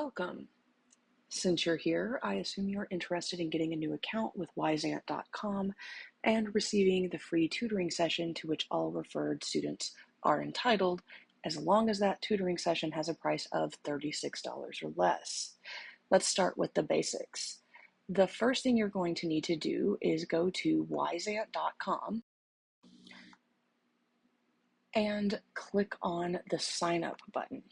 Welcome. Since you're here, I assume you're interested in getting a new account with Wyzant.com and receiving the free tutoring session to which all referred students are entitled, as long as that tutoring session has a price of $36 or less. Let's start with the basics. The first thing you're going to need to do is go to Wyzant.com and click on the sign up button.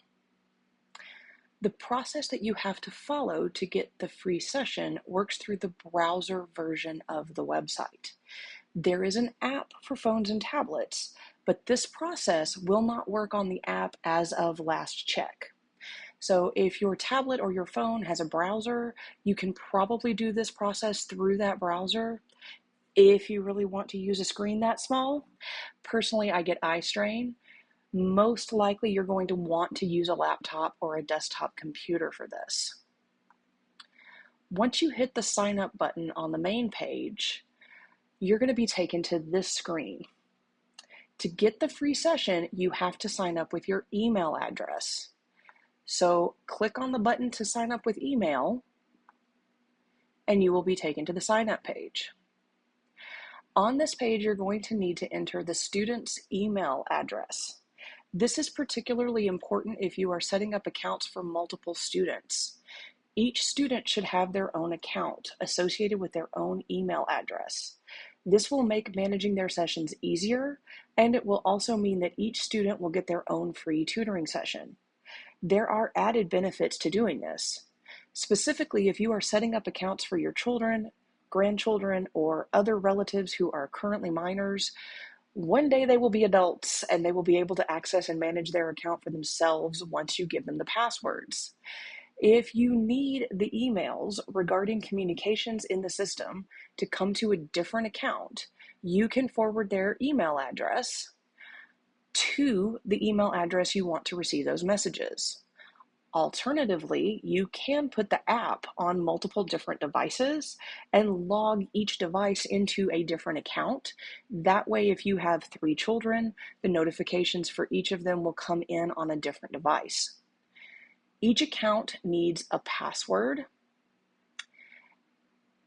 The process that you have to follow to get the free session works through the browser version of the website. There is an app for phones and tablets, but this process will not work on the app as of last check. So if your tablet or your phone has a browser, you can probably do this process through that browser. If you really want to use a screen that small, personally, I get eye strain. Most likely you're going to want to use a laptop or a desktop computer for this. Once you hit the sign up button on the main page, you're going to be taken to this screen. To get the free session, you have to sign up with your email address. So click on the button to sign up with email, and you will be taken to the sign up page. On this page, you're going to need to enter the student's email address. This is particularly important if you are setting up accounts for multiple students. Each student should have their own account associated with their own email address. This will make managing their sessions easier, and it will also mean that each student will get their own free tutoring session. There are added benefits to doing this. Specifically, if you are setting up accounts for your children, grandchildren, or other relatives who are currently minors, one day they will be adults and they will be able to access and manage their account for themselves once you give them the passwords. If you need the emails regarding communications in the system to come to a different account, you can forward their email address to the email address you want to receive those messages. Alternatively, you can put the app on multiple different devices and log each device into a different account. That way, if you have 3 children, the notifications for each of them will come in on a different device. Each account needs a password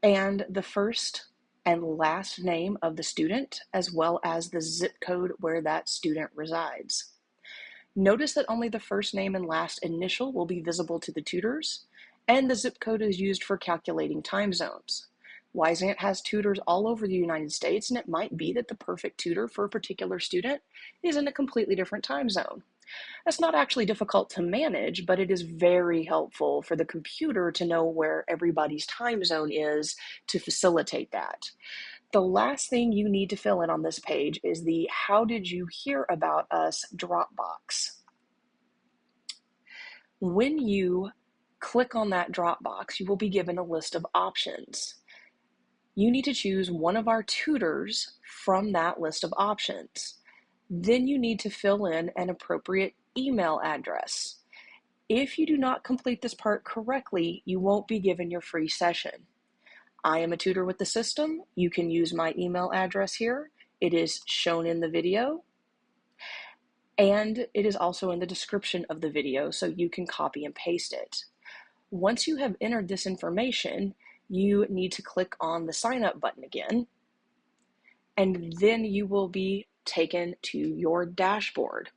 and the first and last name of the student, as well as the zip code where that student resides. Notice that only the first name and last initial will be visible to the tutors, and the zip code is used for calculating time zones. Wyzant has tutors all over the United States, and it might be that the perfect tutor for a particular student is in a completely different time zone. That's not actually difficult to manage, but it is very helpful for the computer to know where everybody's time zone is to facilitate that. The last thing you need to fill in on this page is the "How did you hear about us?" drop box. When you click on that drop box, you will be given a list of options. You need to choose one of our tutors from that list of options. Then you need to fill in an appropriate email address. If you do not complete this part correctly, you won't be given your free session. I am a tutor with the system. You can use my email address here. It is shown in the video, and it is also in the description of the video, so you can copy and paste it. Once you have entered this information, you need to click on the sign up button again, and then you will be taken to your dashboard.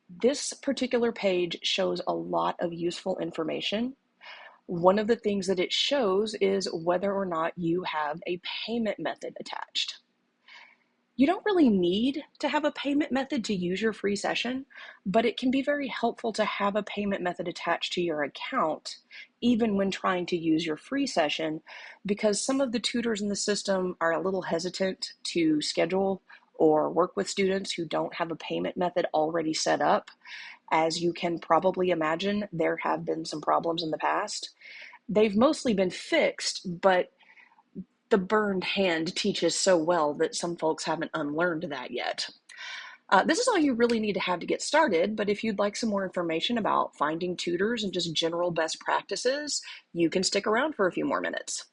This particular page shows a lot of useful information. One of the things that it shows is whether or not you have a payment method attached. You don't really need to have a payment method to use your free session, but it can be very helpful to have a payment method attached to your account, even when trying to use your free session, because some of the tutors in the system are a little hesitant to schedule or work with students who don't have a payment method already set up. As you can probably imagine, there have been some problems in the past. They've mostly been fixed, but the burned hand teaches so well that some folks haven't unlearned that yet. This is all you really need to have to get started, but if you'd like some more information about finding tutors and just general best practices, you can stick around for a few more minutes.